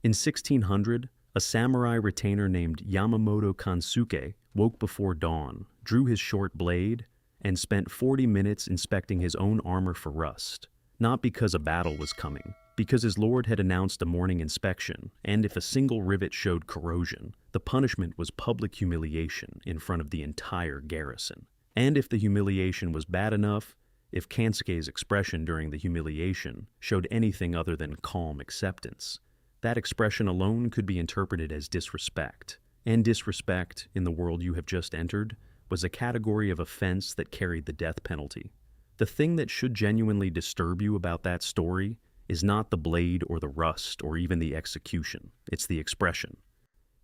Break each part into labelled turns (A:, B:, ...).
A: In 1600, a samurai retainer named Yamamoto Kansuke woke before dawn, drew his short blade, and spent 40 minutes inspecting his own armor for rust. Not because a battle was coming, because his lord had announced a morning inspection, and if a single rivet showed corrosion, the punishment was public humiliation in front of the entire garrison. And if the humiliation was bad enough, if Kansuke's expression during the humiliation showed anything other than calm acceptance, that expression alone could be interpreted as disrespect. And disrespect, in the world you have just entered, was a category of offense that carried the death penalty. The thing that should genuinely disturb you about that story is not the blade or the rust or even the execution, it's the expression.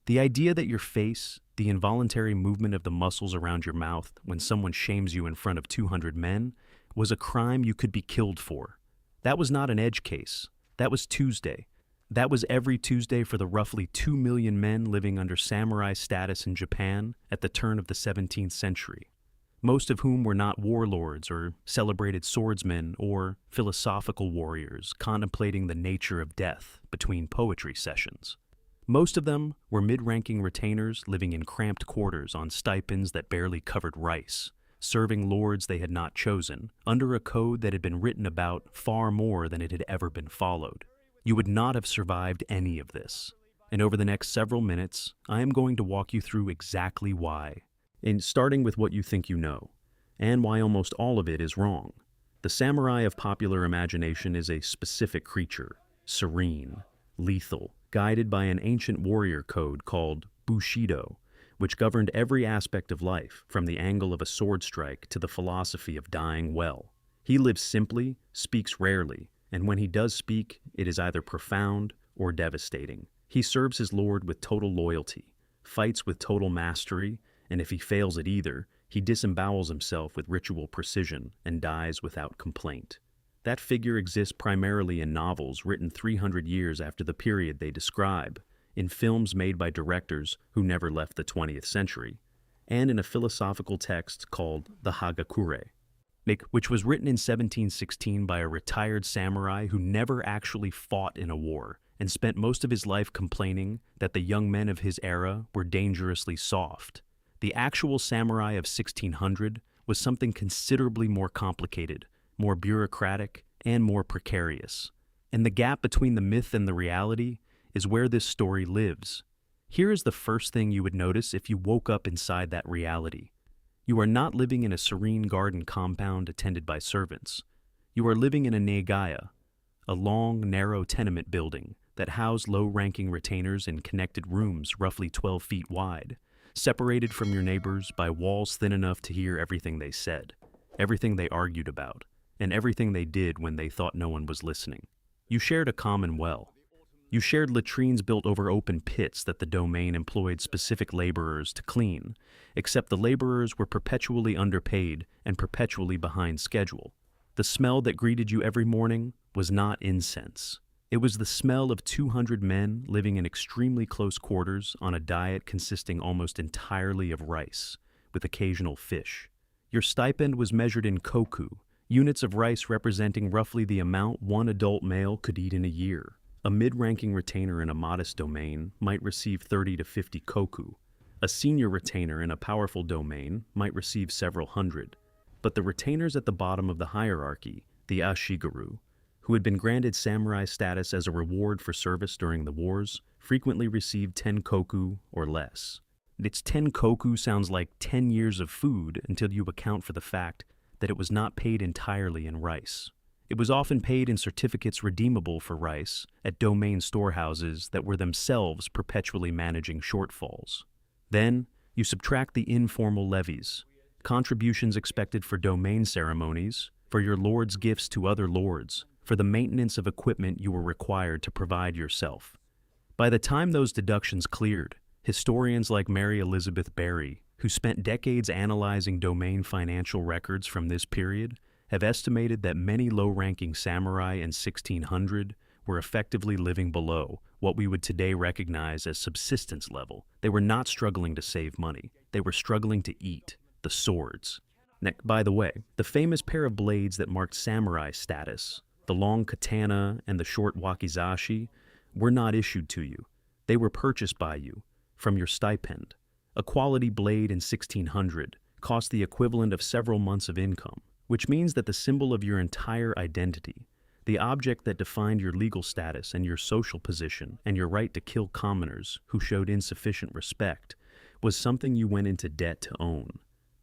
A: The idea that your face, the involuntary movement of the muscles around your mouth when someone shames you in front of 200 men, was a crime you could be killed for. That was not an edge case. That was Tuesday. That was every Tuesday for the roughly 2 million men living under samurai status in Japan at the turn of the 17th century, most of whom were not warlords or celebrated swordsmen or philosophical warriors contemplating the nature of death between poetry sessions. Most of them were mid-ranking retainers living in cramped quarters on stipends that barely covered rice, serving lords they had not chosen, under a code that had been written about far more than it had ever been followed. You would not have survived any of this. And over the next several minutes, I am going to walk you through exactly why. And starting with what you think you know, and why almost all of it is wrong. The samurai of popular imagination is a specific creature, serene, lethal, guided by an ancient warrior code called Bushido, which governed every aspect of life, from the angle of a sword strike to the philosophy of dying well. He lives simply, speaks rarely, and when he does speak, it is either profound or devastating. He serves his lord with total loyalty, fights with total mastery, and if he fails at either, he disembowels himself with ritual precision and dies without complaint. That figure exists primarily in novels written 300 years after the period they describe, in films made by directors who never left the 20th century, and in a philosophical text called the Hagakure, which was written in 1716 by a retired samurai who never actually fought in a war and spent most of his life complaining that the young men of his era were dangerously soft. The actual samurai of 1600 was something considerably more complicated, more bureaucratic, and more precarious. And the gap between the myth and the reality is where this story lives. Here is the first thing you would notice if you woke up inside that reality. You are not living in a serene garden compound attended by servants. You are living in a Nagaya, a long, narrow tenement building that housed low-ranking retainers in connected rooms roughly 12 feet wide, separated from your neighbors by walls thin enough to hear everything they said, everything they argued about, and everything they did when they thought no one was listening. You shared a common well. You shared latrines built over open pits that the domain employed specific laborers to clean, except the laborers were perpetually underpaid and perpetually behind schedule. The smell that greeted you every morning was not incense. It was the smell of 200 men living in extremely close quarters on a diet consisting almost entirely of rice, with occasional fish. Your stipend was measured in koku, units of rice representing roughly the amount one adult male could eat in a year. A mid-ranking retainer in a modest domain might receive 30 to 50 koku. A senior retainer in a powerful domain might receive several hundred. But the retainers at the bottom of the hierarchy, the ashigaru, who had been granted samurai status as a reward for service during the wars, frequently received 10 koku or less. Its 10 koku sounds like 10 years of food until you account for the fact that it was not paid entirely in rice. It was often paid in certificates redeemable for rice at domain storehouses that were themselves perpetually managing shortfalls. Then, you subtract the informal levies, contributions expected for domain ceremonies, for your lord's gifts to other lords, for the maintenance of equipment you were required to provide yourself. By the time those deductions cleared, historians like Mary Elizabeth Berry, who spent decades analyzing domain financial records from this period, have estimated that many low-ranking samurai in 1600 were effectively living below what we would today recognize as subsistence level. They were not struggling to save money. They were struggling to eat, the swords. By the way, the famous pair of blades that marked samurai status, the long katana and the short wakizashi, were not issued to you. They were purchased by you, from your stipend. A quality blade in 1600 cost the equivalent of several months of income, which means that the symbol of your entire identity, the object that defined your legal status and your social position and your right to kill commoners who showed insufficient respect, was something you went into debt to own.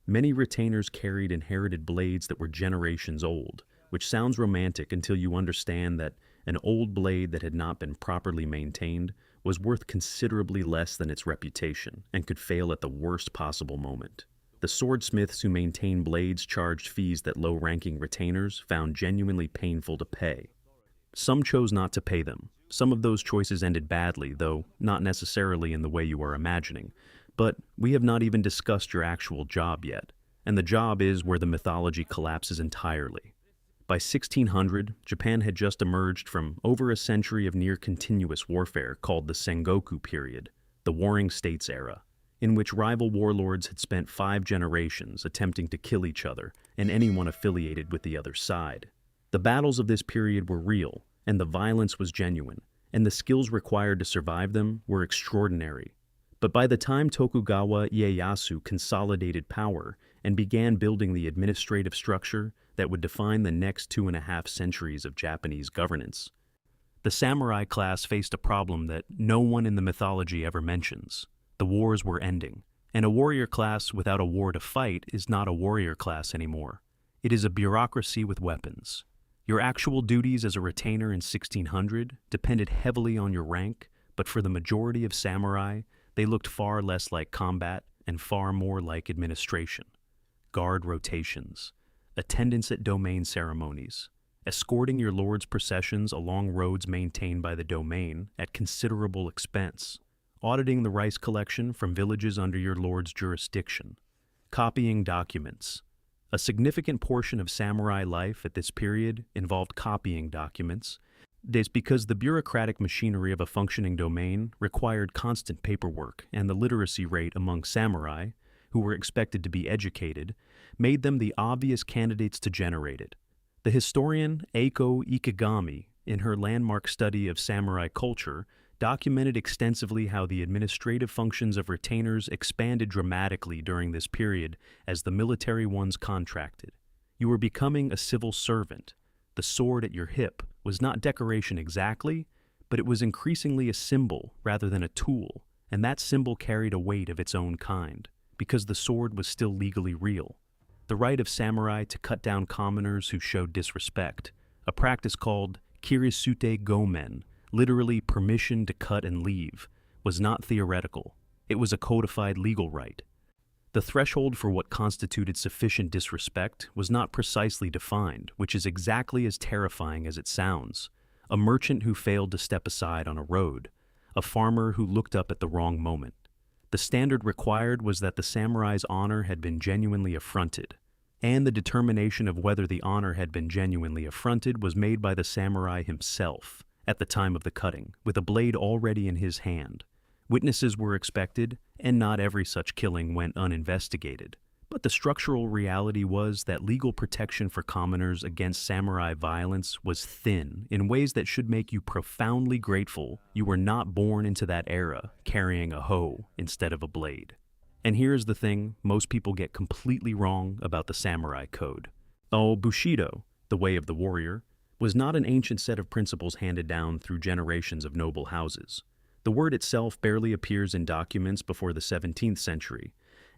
A: Many retainers carried inherited blades that were generations old, which sounds romantic until you understand that an old blade that had not been properly maintained was worth considerably less than its reputation and could fail at the worst possible moment. The swordsmiths who maintained blades charged fees that low-ranking retainers found genuinely painful to pay. Some chose not to pay them. Some of those choices ended badly, though not necessarily in the way you are imagining. But we have not even discussed your actual job yet, and the job is where the mythology collapses entirely. By 1600, Japan had just emerged from over a century of near-continuous warfare called the Sengoku period, the Warring States era, in which rival warlords had spent 5 generations attempting to kill each other and anyone affiliated with the other side. The battles of this period were real, and the violence was genuine, and the skills required to survive them were extraordinary. But by the time Tokugawa Ieyasu consolidated power and began building the administrative structure that would define the next 2.5 centuries of Japanese governance, the samurai class faced a problem that no one in the mythology ever mentions. The wars were ending, and a warrior class without a war to fight is not a warrior class anymore. It is a bureaucracy with weapons. Your actual duties as a retainer in 1600 depended heavily on your rank, but for the majority of samurai, they looked far less like combat and far more like administration. Guard rotations, attendance at domain ceremonies, escorting your lord's processions along roads maintained by the domain at considerable expense, auditing the rice collection from villages under your lord's jurisdiction, copying documents. A significant portion of samurai life at this period involved copying documents. This because the bureaucratic machinery of a functioning domain required constant paperwork, and the literacy rate among samurai, who were expected to be educated, made them the obvious candidates to generate it. The historian Eiko Ikegami, in her landmark study of samurai culture, documented extensively how the administrative functions of retainers expanded dramatically during this period as the military ones contracted. You were becoming a civil servant. The sword at your hip was not decoration exactly, but it was increasingly a symbol rather than a tool, and that symbol carried a weight of its own kind, because the sword was still legally real. The right of samurai to cut down commoners who showed disrespect, a practice called kirisute gomen, literally permission to cut and leave, was not theoretical. It was a codified legal right. The threshold for what constituted sufficient disrespect was not precisely defined, which is exactly as terrifying as it sounds. A merchant who failed to step aside on a road, a farmer who looked up at the wrong moment. The standard required was that the samurai's honor had been genuinely affronted, and the determination of whether the honor had been genuinely affronted was made by the samurai himself at the time of the cutting, with a blade already in his hand. Witnesses were expected, and not every such killing went uninvestigated. But the structural reality was that legal protection for commoners against samurai violence was thin in ways that should make you profoundly grateful you were not born into that era carrying a hoe instead of a blade. And here's the thing most people get completely wrong about the samurai code. Bushido, the way of the warrior, was not an ancient set of principles handed down through generations of noble houses. The word itself barely appears in documents before the 17th century,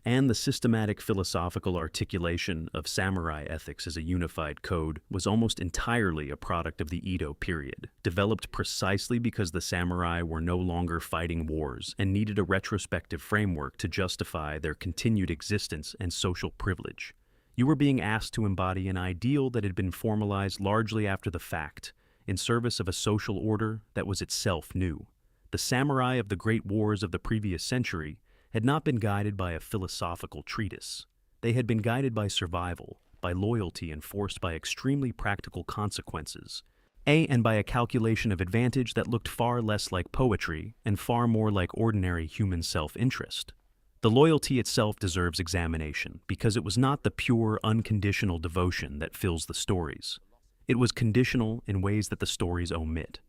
A: and the systematic philosophical articulation of samurai ethics as a unified code was almost entirely a product of the Edo period, developed precisely because the samurai were no longer fighting wars and needed a retrospective framework to justify their continued existence and social privilege. You were being asked to embody an ideal that had been formalized largely after the fact, in service of a social order that was itself new. The samurai of the great wars of the previous century had not been guided by a philosophical treatise. They had been guided by survival, by loyalty enforced by extremely practical consequences, and by a calculation of advantage that looked far less like poetry and far more like ordinary human self-interest. The loyalty itself deserves examination because it was not the pure, unconditional devotion that fills the stories. It was conditional in ways that the stories omit.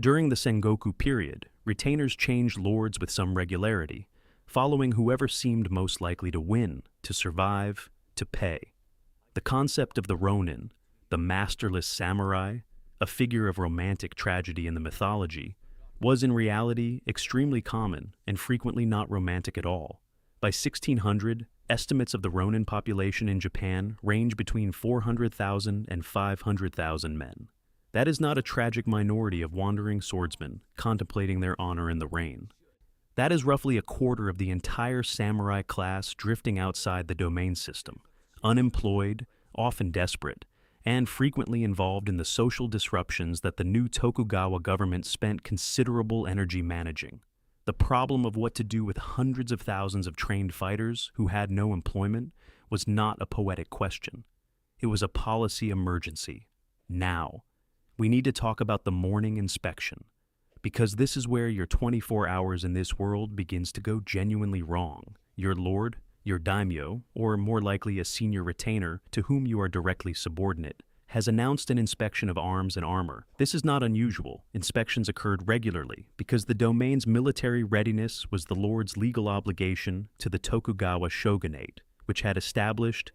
A: During the Sengoku period, retainers changed lords with some regularity, following whoever seemed most likely to win, to survive, to pay. The concept of the Ronin, the masterless samurai, a figure of romantic tragedy in the mythology, was in reality extremely common and frequently not romantic at all. By 1600, estimates of the Ronin population in Japan range between 400,000 and 500,000 men. That is not a tragic minority of wandering swordsmen contemplating their honor in the rain. That is roughly a quarter of the entire samurai class drifting outside the domain system, unemployed, often desperate, and frequently involved in the social disruptions that the new Tokugawa government spent considerable energy managing. The problem of what to do with hundreds of thousands of trained fighters who had no employment was not a poetic question. It was a policy emergency. Now, we need to talk about the morning inspection, because this is where your 24 hours in this world begins to go genuinely wrong. Your lord, your daimyo, or more likely a senior retainer to whom you are directly subordinate, has announced an inspection of arms and armor. This is not unusual. Inspections occurred regularly because the domain's military readiness was the lord's legal obligation to the Tokugawa shogunate, which had established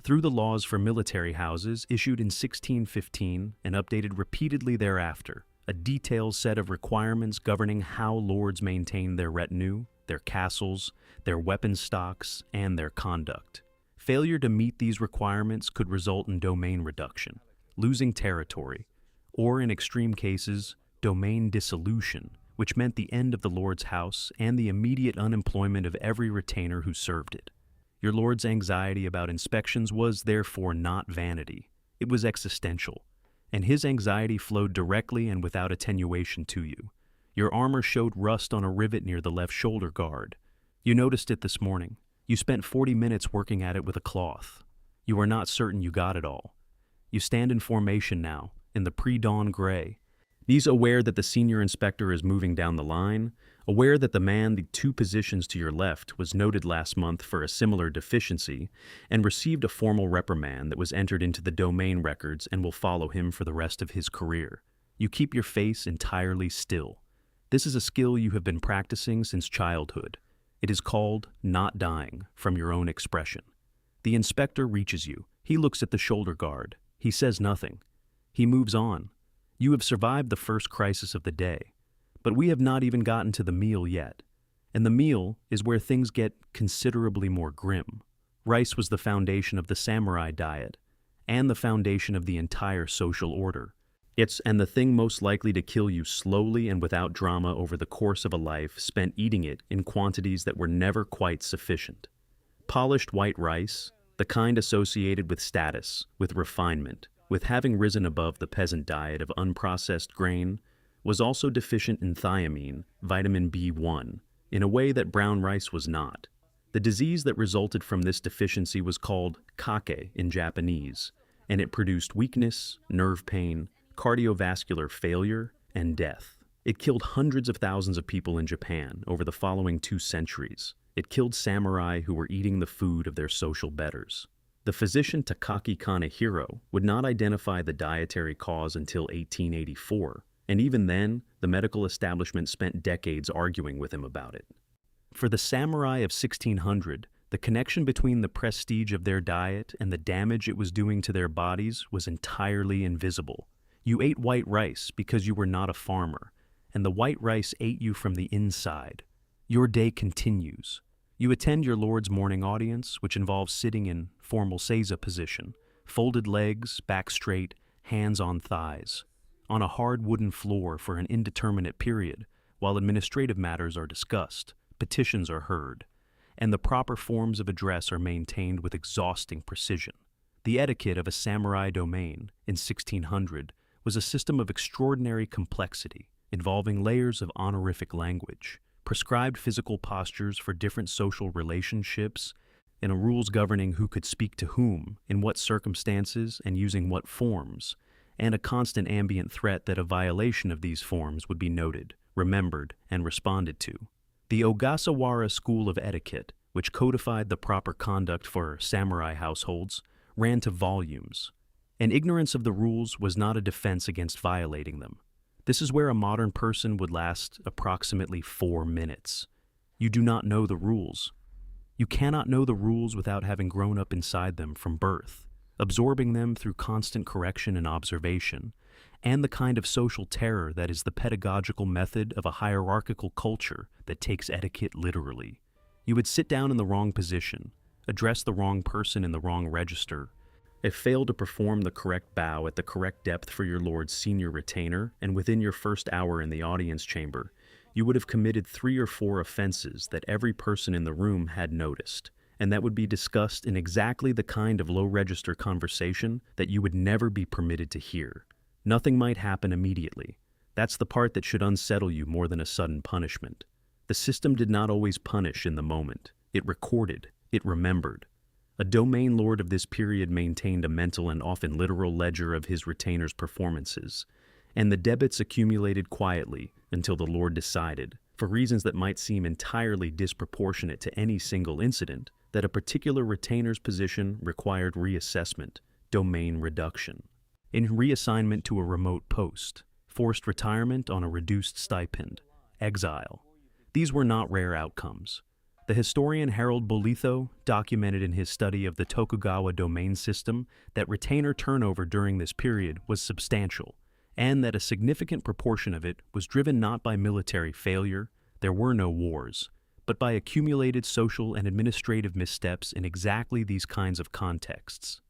A: through the laws for military houses issued in 1615 and updated repeatedly thereafter, a detailed set of requirements governing how lords maintained their retinue, their castles, their weapon stocks, and their conduct. Failure to meet these requirements could result in domain reduction, losing territory, or in extreme cases, domain dissolution, which meant the end of the lord's house and the immediate unemployment of every retainer who served it. Your lord's anxiety about inspections was therefore not vanity, it was existential, and his anxiety flowed directly and without attenuation to you. Your armor showed rust on a rivet near the left shoulder guard. You noticed it this morning. You spent 40 minutes working at it with a cloth. You are not certain you got it all. You stand in formation now, in the pre-dawn gray. These aware that the senior inspector is moving down the line, aware that the man the 2 positions to your left was noted last month for a similar deficiency and received a formal reprimand that was entered into the domain records and will follow him for the rest of his career. You keep your face entirely still. This is a skill you have been practicing since childhood. It is called not dying from your own expression. The inspector reaches you. He looks at the shoulder guard. He says nothing. He moves on. You have survived the first crisis of the day, but we have not even gotten to the meal yet. And the meal is where things get considerably more grim. Rice was the foundation of the samurai diet, and the foundation of the entire social order. It's the thing most likely to kill you slowly and without drama over the course of a life spent eating it in quantities that were never quite sufficient. Polished white rice, the kind associated with status, with refinement, with having risen above the peasant diet of unprocessed grain, was also deficient in thiamine, vitamin B1, in a way that brown rice was not. The disease that resulted from this deficiency was called kake in Japanese, and it produced weakness, nerve pain, cardiovascular failure, and death. It killed hundreds of thousands of people in Japan over the following 2 centuries. It killed samurai who were eating the food of their social betters. The physician Takaki Kanehiro would not identify the dietary cause until 1884, and even then, the medical establishment spent decades arguing with him about it. For the samurai of 1600, the connection between the prestige of their diet and the damage it was doing to their bodies was entirely invisible. You ate white rice because you were not a farmer, and the white rice ate you from the inside. Your day continues. You attend your lord's morning audience, which involves sitting in formal seiza position, folded legs, back straight, hands on thighs, on a hard wooden floor for an indeterminate period, while administrative matters are discussed, petitions are heard, and the proper forms of address are maintained with exhausting precision. The etiquette of a samurai domain in 1600 was a system of extraordinary complexity, involving layers of honorific language, prescribed physical postures for different social relationships, and rules governing who could speak to whom, in what circumstances, and using what forms, and a constant ambient threat that a violation of these forms would be noted, remembered, and responded to. The Ogasawara school of etiquette, which codified the proper conduct for samurai households, ran to volumes, and ignorance of the rules was not a defense against violating them. This is where a modern person would last approximately 4 minutes. You do not know the rules. You cannot know the rules without having grown up inside them from birth, absorbing them through constant correction and observation, and the kind of social terror that is the pedagogical method of a hierarchical culture that takes etiquette literally. You would sit down in the wrong position, address the wrong person in the wrong register, if fail to perform the correct bow at the correct depth for your lord's senior retainer, and within your first hour in the audience chamber, you would have committed 3 or 4 offenses that every person in the room had noticed, and that would be discussed in exactly the kind of low-register conversation that you would never be permitted to hear. Nothing might happen immediately. That's the part that should unsettle you more than a sudden punishment. The system did not always punish in the moment. It recorded. It remembered. A domain lord of this period maintained a mental and often literal ledger of his retainer's performances, and the debits accumulated quietly until the lord decided, for reasons that might seem entirely disproportionate to any single incident, that a particular retainer's position required reassessment, domain reduction. In reassignment to a remote post, forced retirement on a reduced stipend, exile. These were not rare outcomes. The historian Harold Bolitho documented in his study of the Tokugawa domain system that retainer turnover during this period was substantial, and that a significant proportion of it was driven not by military failure, there were no wars, but by accumulated social and administrative missteps in exactly these kinds of contexts.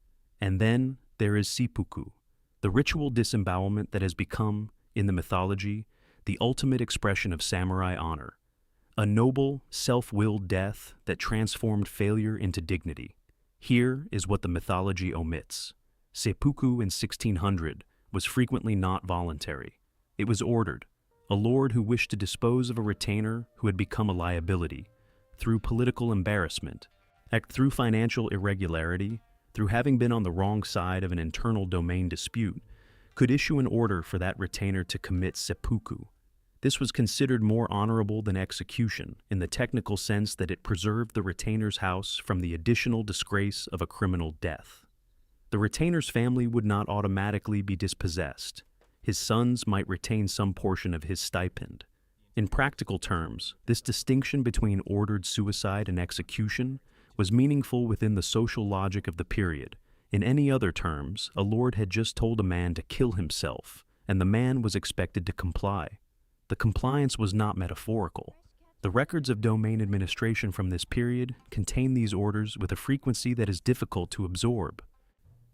A: And then there is seppuku, the ritual disembowelment that has become, in the mythology, the ultimate expression of samurai honor, a noble, self-willed death that transformed failure into dignity. Here is what the mythology omits. Seppuku in 1600 was frequently not voluntary. It was ordered. A lord who wished to dispose of a retainer who had become a liability, through political embarrassment, through financial irregularity, through having been on the wrong side of an internal domain dispute, could issue an order for that retainer to commit seppuku. This was considered more honorable than execution in the technical sense that it preserved the retainer's house from the additional disgrace of a criminal death. The retainer's family would not automatically be dispossessed. His sons might retain some portion of his stipend. In practical terms, this distinction between ordered suicide and execution was meaningful within the social logic of the period. In any other terms, a lord had just told a man to kill himself, and the man was expected to comply. The compliance was not metaphorical. The records of domain administration from this period contain these orders with a frequency that is difficult to absorb.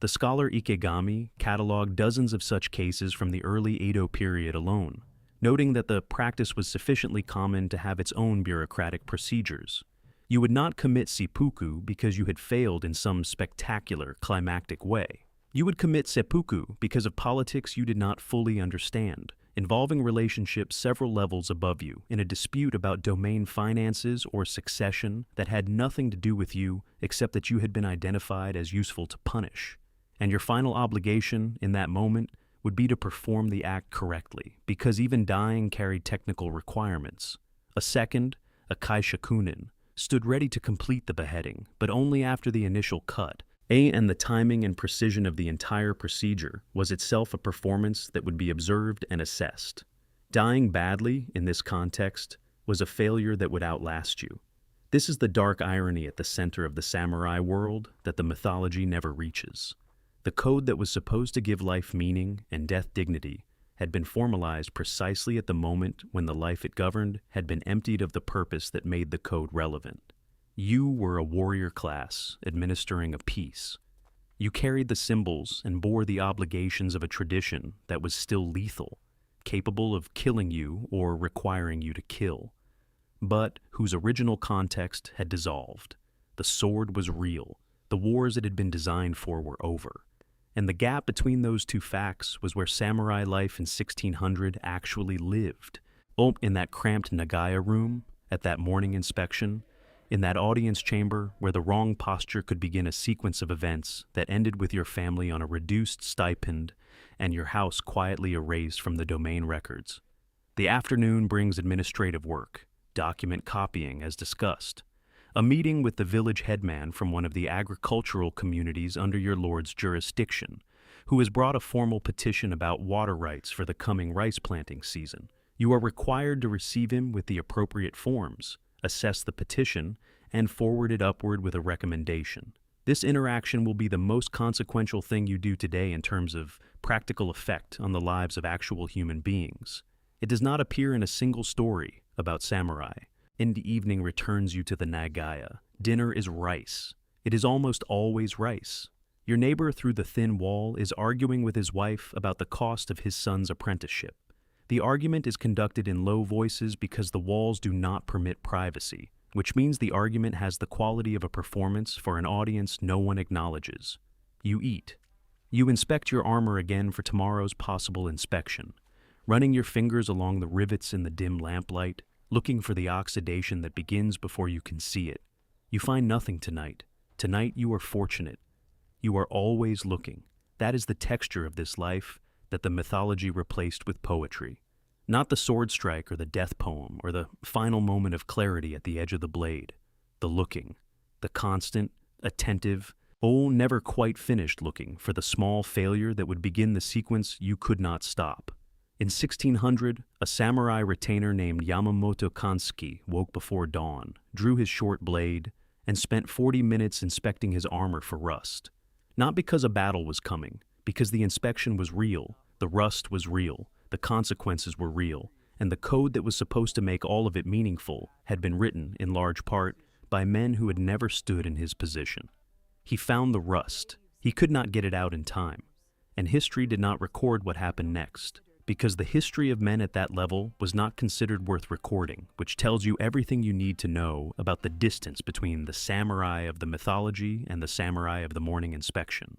A: The scholar Ikegami cataloged dozens of such cases from the early Edo period alone, noting that the practice was sufficiently common to have its own bureaucratic procedures. You would not commit seppuku because you had failed in some spectacular, climactic way. You would commit seppuku because of politics you did not fully understand, involving relationships several levels above you in a dispute about domain finances or succession that had nothing to do with you except that you had been identified as useful to punish. And your final obligation in that moment would be to perform the act correctly, because even dying carried technical requirements. A second, a kaishakunin, stood ready to complete the beheading, but only after the initial cut. And the timing and precision of the entire procedure was itself a performance that would be observed and assessed. Dying badly, in this context, was a failure that would outlast you. This is the dark irony at the center of the samurai world that the mythology never reaches. The code that was supposed to give life meaning and death dignity had been formalized precisely at the moment when the life it governed had been emptied of the purpose that made the code relevant. You were a warrior class administering a peace. You carried the symbols and bore the obligations of a tradition that was still lethal, capable of killing you or requiring you to kill, but whose original context had dissolved. The sword was real. The wars it had been designed for were over. And the gap between those two facts was where samurai life in 1600 actually lived. In that cramped Nagaya room, at that morning inspection, in that audience chamber where the wrong posture could begin a sequence of events that ended with your family on a reduced stipend and your house quietly erased from the domain records. The afternoon brings administrative work, document copying as discussed, a meeting with the village headman from one of the agricultural communities under your lord's jurisdiction, who has brought a formal petition about water rights for the coming rice planting season. You are required to receive him with the appropriate forms, assess the petition, and forward it upward with a recommendation. This interaction will be the most consequential thing you do today in terms of practical effect on the lives of actual human beings. It does not appear in a single story about samurai. In the evening returns you to the Nagaya. Dinner is rice. It is almost always rice. Your neighbor through the thin wall is arguing with his wife about the cost of his son's apprenticeship. The argument is conducted in low voices because the walls do not permit privacy, which means the argument has the quality of a performance for an audience no one acknowledges. You eat. You inspect your armor again for tomorrow's possible inspection, running your fingers along the rivets in the dim lamplight, looking for the oxidation that begins before you can see it. You find nothing tonight. Tonight you are fortunate. You are always looking. That is the texture of this life that the mythology replaced with poetry. Not the sword strike or the death poem or the final moment of clarity at the edge of the blade. The looking. The constant, attentive, never quite finished looking for the small failure that would begin the sequence you could not stop. In 1600, a samurai retainer named Yamamoto Kansuke woke before dawn, drew his short blade, and spent 40 minutes inspecting his armor for rust. Not because a battle was coming, because the inspection was real, the rust was real, the consequences were real, and the code that was supposed to make all of it meaningful had been written, in large part, by men who had never stood in his position. He found the rust. He could not get it out in time. And history did not record what happened next, because the history of men at that level was not considered worth recording, which tells you everything you need to know about the distance between the samurai of the mythology and the samurai of the morning inspection.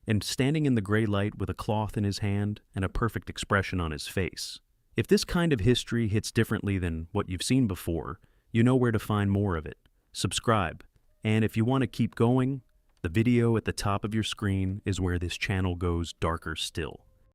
A: And standing in the gray light with a cloth in his hand and a perfect expression on his face. If this kind of history hits differently than what you've seen before, you know where to find more of it. Subscribe. And if you want to keep going, the video at the top of your screen is where this channel goes darker still.